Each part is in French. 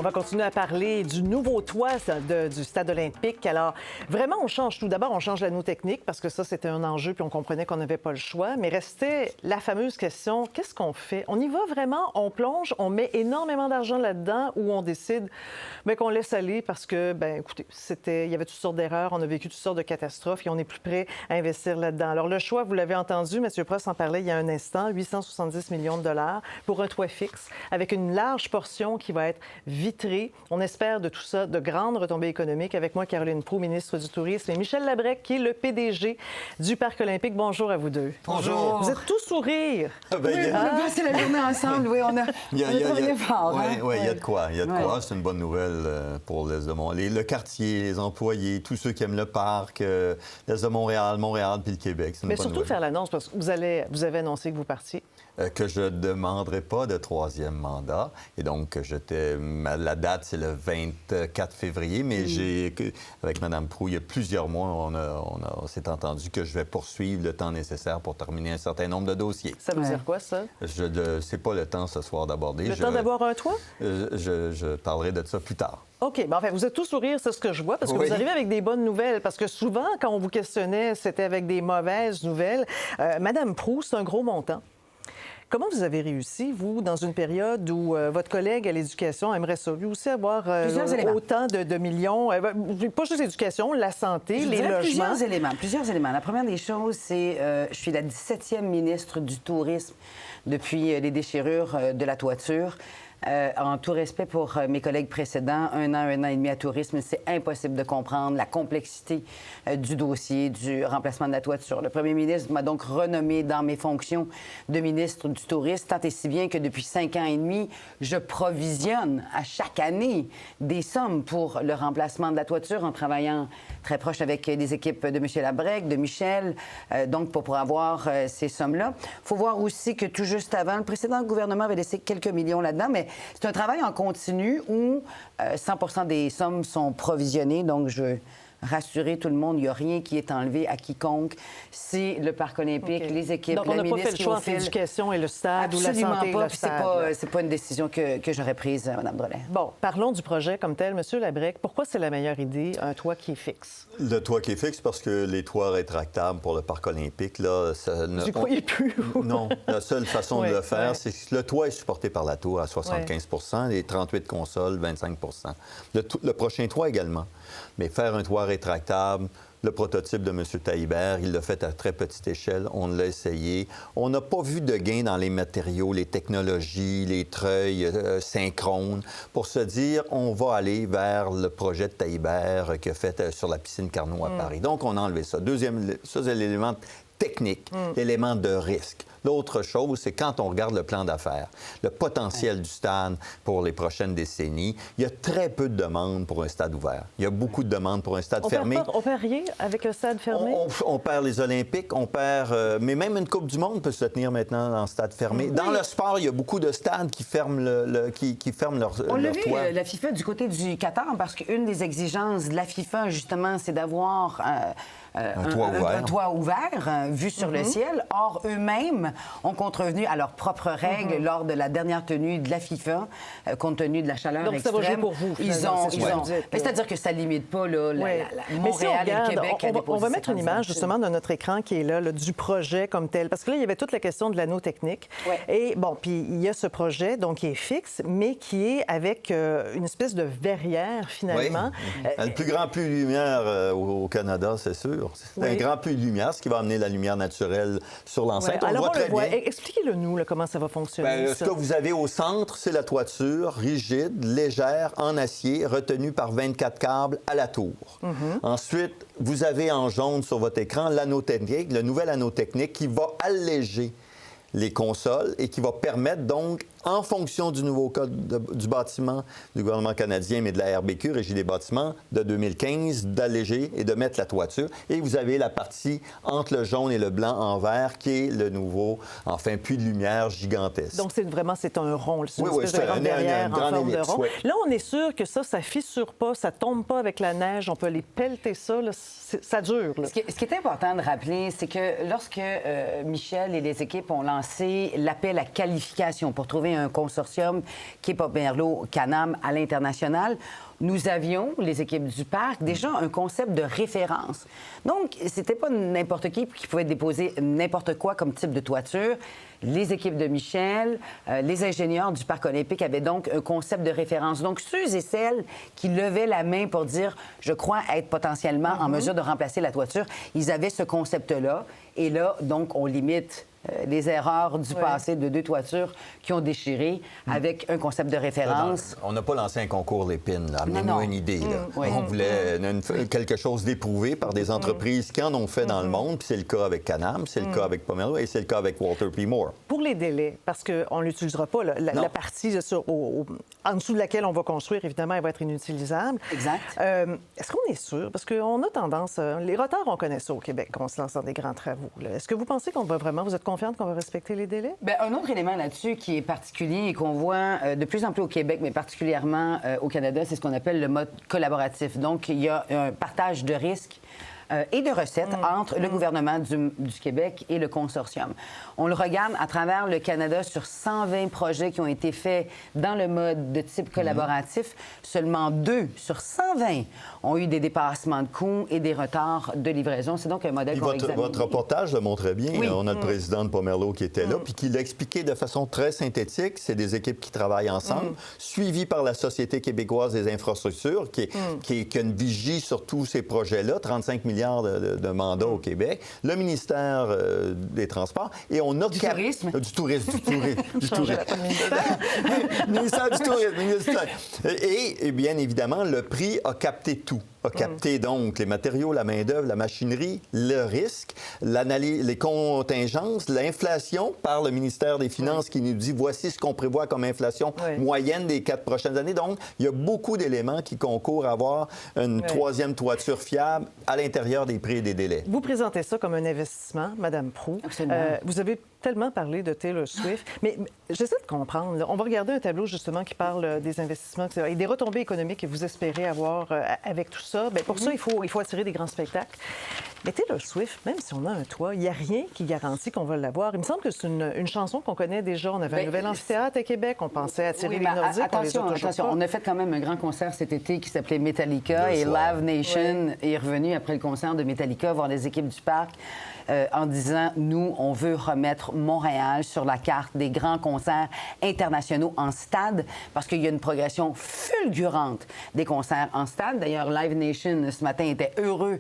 On va continuer à parler du nouveau toit du stade olympique. Alors, vraiment, on change tout. D'abord, on change l'anneau technique parce que ça, c'était un enjeu puis on comprenait qu'on n'avait pas le choix. Mais restait la fameuse question, qu'est-ce qu'on fait? On y va vraiment, on plonge, on met énormément d'argent là-dedans ou on décide qu'on laisse aller parce que, écoutez, il y avait toutes sortes d'erreurs, on a vécu toutes sortes de catastrophes et on est plus prêt à investir là-dedans. Alors, le choix, vous l'avez entendu, M. Prost en parlait il y a un instant, 870 millions de dollars pour un toit fixe avec une large portion qui va être vitrée. On espère de tout ça de grandes retombées économiques. Avec moi, Caroline Proulx, ministre du Tourisme, et Michel Labrec, qui est le PDG du Parc olympique. Bonjour à vous deux. Bonjour. Vous êtes tous sourires. Oui, on a passé la journée ensemble. Oui, on a travaillé fort. Oui, il y a de quoi. Il y a de quoi. C'est une bonne nouvelle pour l'Est de Montréal. Le quartier, les employés, tous ceux qui aiment le parc, l'Est de Montréal, puis le Québec. C'est une Mais bonne surtout nouvelle. Faire l'annonce, parce que vous avez annoncé que vous partiez. Que je ne demanderai pas de troisième mandat. Et donc, la date, c'est le 24 février, mais avec Mme Proulx, il y a plusieurs mois, on s'est entendu que je vais poursuivre le temps nécessaire pour terminer un certain nombre de dossiers. Ça veut dire quoi, ça? C'est pas le temps ce soir d'aborder. Le temps d'avoir un toit? Je parlerai de ça plus tard. OK. Enfin, vous êtes tous sourires, c'est ce que je vois, parce que vous arrivez avec des bonnes nouvelles. Parce que souvent, quand on vous questionnait, c'était avec des mauvaises nouvelles. Mme Proulx, c'est un gros montant. Comment vous avez réussi, vous, dans une période où votre collègue à l'Éducation aimerait ça, lui aussi, avoir autant de millions? Pas juste l'éducation, la santé, les logements. Plusieurs éléments. La première des choses, c'est je suis la 17e ministre du Tourisme depuis les déchirures de la toiture. En tout respect pour mes collègues précédents, un an et demi à tourisme, c'est impossible de comprendre la complexité du dossier du remplacement de la toiture. Le premier ministre m'a donc renommé dans mes fonctions de ministre du Tourisme, tant et si bien que depuis 5 ans et demi, je provisionne à chaque année des sommes pour le remplacement de la toiture en travaillant très proche avec les équipes de M. Labrec, de Michel, donc pour avoir ces sommes-là. Il faut voir aussi que tout juste avant, le précédent gouvernement avait laissé quelques millions là-dedans, mais c'est un travail en continu où 100 des sommes sont provisionnées. Donc, je veux rassurer tout le monde, il n'y a rien qui est enlevé à quiconque. C'est le Parc olympique, les équipes, donc, on n'a pas fait le choix entre l'éducation et le stade ou la santé pas, et le stade. C'est pas une décision que j'aurais prise, Mme Drolet. Bon, parlons du projet comme tel. M. Labrec, pourquoi c'est la meilleure idée, un toit qui est fixe? Le toit qui est fixe, parce que les toits rétractables pour le Parc olympique, là, ça ne... J'y croyais plus. Non. La seule façon de le faire, c'est que le toit est supporté par la tour à 75 les 38 consoles, 25 le prochain toit également. Mais faire un toit rétractable, le prototype de M. Taillibert, il l'a fait à très petite échelle, on l'a essayé. On n'a pas vu de gain dans les matériaux, les technologies, les treuils synchrones, pour se dire, on va aller vers le projet de Taillibert qu'il a fait sur la piscine Carnot à Paris. Donc, on a enlevé ça. Deuxième, ça, c'est l'élément technique, l'élément de risque. L'autre chose, c'est quand on regarde le plan d'affaires, le potentiel du stade pour les prochaines décennies, il y a très peu de demandes pour un stade ouvert. Il y a beaucoup de demandes pour un stade fermé. On perd rien avec un stade fermé? On perd les Olympiques, on perd... mais même une Coupe du monde peut se tenir maintenant en stade fermé. Oui. Dans le sport, il y a beaucoup de stades qui ferment, qui ferment leur On l'a vu, toit. La FIFA, du côté du Qatar, parce qu'une des exigences de la FIFA, justement, c'est d'avoir... un toit ouvert, vu sur le ciel. Or, eux-mêmes ont contrevenu à leurs propres règles lors de la dernière tenue de la FIFA, compte tenu de la chaleur extrême. Donc, ça va jouer pour vous. C'est-à-dire que ça ne limite pas Montréal et le Québec à on va mettre une image, justement, de notre écran qui est là, du projet comme tel. Parce que là, il y avait toute la question de l'anneau technique. Ouais. Et bon, puis il y a ce projet, donc, qui est fixe, mais qui est avec une espèce de verrière, finalement. Oui. Le plus grand puits de lumière au Canada, c'est sûr. C'est un grand puits de lumière, ce qui va amener la lumière naturelle sur l'enceinte. Ouais. On le voit très bien. Expliquez-le nous, là, comment ça va fonctionner. Ce que vous avez au centre, c'est la toiture rigide, légère, en acier, retenue par 24 câbles à la tour. Ensuite, vous avez en jaune sur votre écran l'anneau technique, le nouvel anneau technique qui va alléger les consoles et qui va permettre donc, en fonction du nouveau code du bâtiment du gouvernement canadien, mais de la RBQ, Régie des bâtiments, de 2015, d'alléger et de mettre la toiture. Et vous avez la partie entre le jaune et le blanc en vert, qui est le nouveau, puits de lumière gigantesque. Donc, c'est un rond. C'est une oui, espèce de grande verrière en forme de rond. Oui. Là, on est sûr que ça fissure pas, ça tombe pas avec la neige, on peut aller pelleter ça, là, ça dure. Là. Ce qui est important de rappeler, c'est que lorsque Michel et les équipes ont lancé l'appel à qualification pour trouver avait un consortium qui est Pomerleau-Canam à l'international. Nous avions, les équipes du parc, déjà un concept de référence. Donc, c'était pas n'importe qui pouvait déposer n'importe quoi comme type de toiture. Les équipes de Michel, les ingénieurs du Parc olympique avaient donc un concept de référence. Donc, ceux et celles qui levaient la main pour dire « je crois être potentiellement en mesure de remplacer la toiture », ils avaient ce concept-là. Et là, donc, on limite les erreurs du passé de 2 toitures qui ont déchiré avec un concept de référence. On n'a pas lancé un concours l'épine. Amenez-nous une idée. Là. On voulait quelque chose d'éprouvé par des entreprises qui en ont fait dans le monde. Puis c'est le cas avec Canam, c'est le cas avec Pomerleau et c'est le cas avec Walter P. Moore. Pour les délais, parce qu'on ne l'utilisera pas, la partie en dessous de laquelle on va construire, évidemment, elle va être inutilisable. Exact. Est-ce qu'on est sûr? Parce qu'on a tendance... les retards, on connaît ça au Québec, quand on se lance dans des grands travaux. Est-ce que vous pensez qu'on va vraiment... Vous êtes confiante qu'on va respecter les délais? Bien, un autre élément là-dessus qui est particulier et qu'on voit de plus en plus au Québec, mais particulièrement au Canada, c'est ce qu'on appelle le mode collaboratif. Donc, il y a un partage de risques et de recettes entre le gouvernement du Québec et le consortium. On le regarde à travers le Canada sur 120 projets qui ont été faits dans le mode de type collaboratif. Seulement 2 sur 120 ont eu des dépassements de coûts et des retards de livraison. C'est donc un modèle qu'on va examiner. Votre reportage le montrait bien. Oui. On a le président de Pomerleau qui était là, puis qui l'a expliqué de façon très synthétique. C'est des équipes qui travaillent ensemble, suivies par la Société québécoise des infrastructures, qui a une vigie sur tous ces projets-là, 35 milliards de mandats au Québec, le ministère des Transports, et on a... Du tourisme? Du tourisme. Ministère du tourisme. Et bien évidemment, le prix a capté tout. A capté donc les matériaux, la main-d'œuvre, la machinerie, le risque, l'analyse, les contingences, l'inflation par le ministère des Finances qui nous dit voici ce qu'on prévoit comme inflation moyenne des 4 prochaines années. Donc, il y a beaucoup d'éléments qui concourent à avoir une troisième toiture fiable à l'intérieur des prix et des délais. Vous présentez ça comme un investissement, Mme Proulx. Absolument. Vous avez tellement parlé de Taylor Swift, mais j'essaie de comprendre. Là. On va regarder un tableau, justement, qui parle des investissements et des retombées économiques que vous espérez avoir avec tout ça. Bien, pour ça, il faut attirer des grands spectacles. Mais Taylor Swift, même si on a un toit, il n'y a rien qui garantit qu'on va l'avoir. Il me semble que c'est une chanson qu'on connaît déjà. On avait un nouvel amphithéâtre à Québec. On pensait attirer les Nordiques. Attention, on a fait quand même un grand concert cet été qui s'appelait Metallica et Live Nation est revenu après le concert de Metallica voir les équipes du parc en disant, nous, on veut remettre Montréal sur la carte des grands concerts internationaux en stade parce qu'il y a une progression fulgurante des concerts en stade. D'ailleurs, Live Nation, ce matin, était heureux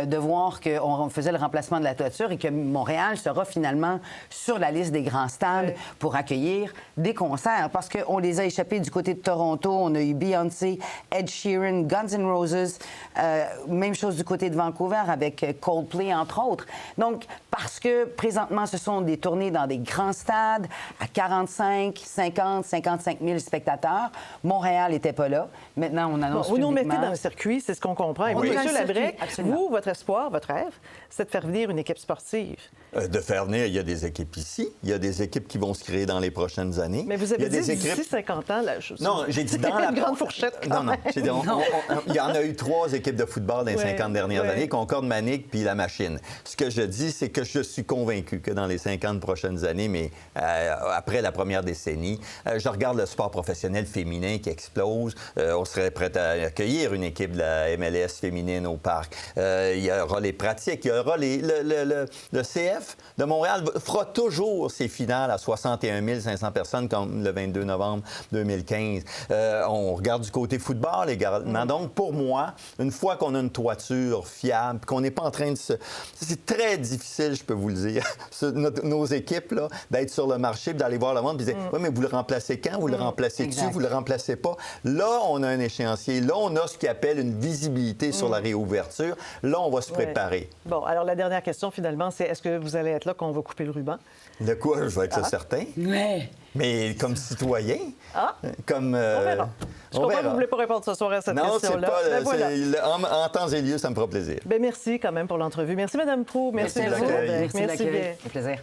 de voir qu'on faisait le remplacement de la toiture et que Montréal sera finalement sur la liste des grands stades pour accueillir des concerts parce qu'on les a échappés du côté de Toronto. On a eu Beyoncé, Ed Sheeran, Guns N' Roses. Même chose du côté de Vancouver avec Coldplay, entre autres. Donc, parce que présentement, ce sont des tournées dans des grands stades à 45, 50, 55 000 spectateurs. Montréal n'était pas là. Maintenant, on annonce vous nous publiquement... mettez dans le circuit, c'est ce qu'on comprend. Et vous, M. Labrec, vous, votre espoir, votre rêve, c'est de faire venir une équipe sportive. De faire venir, il y a des équipes ici. Il y a des équipes qui vont se créer dans les prochaines années. Mais vous avez dit équipes... d'ici 50 ans... Là, non, j'ai dit dans la... une grande fourchette. Non, il y en a eu 3 équipes de football dans les 50 dernières années, Concorde, Manic puis La Machine. Ce que je dis, c'est que je suis convaincu que dans les 50 prochaines années, mais après la première décennie, je regarde le sport professionnel féminin qui explose. On serait prêt à accueillir une équipe de la MLS féminine au parc. Il y aura les pratiques, il y aura le CF de Montréal fera toujours ses finales à 61 500 personnes comme le 22 novembre 2015. On regarde du côté football également. Donc, pour moi, une fois qu'on a une toiture fiable, qu'on n'est pas en train de se... C'est très difficile, je peux vous le dire, nos équipes, là, d'être sur le marché et d'aller voir le monde et dire « Oui, mais vous le remplacez quand? Vous le remplacez-tu? Vous le remplacez pas? » Là, on a un échéancier. Là, on a ce qu'on appelle une visibilité sur la réouverture. Là, on va se préparer. Bon, alors la dernière question, finalement, c'est est-ce que vous allez être là quand on va couper le ruban? De quoi? Je vais être certain. Ouais. Mais comme citoyen, comme... On verra. Je comprends que vous ne voulez pas répondre ce soir à cette question-là. Non, c'est pas... En temps et lieu, ça me fera plaisir. Bien, merci quand même pour l'entrevue. Merci, Mme Proulx. Merci à vous. Merci de l'accueil. Bien. Un plaisir.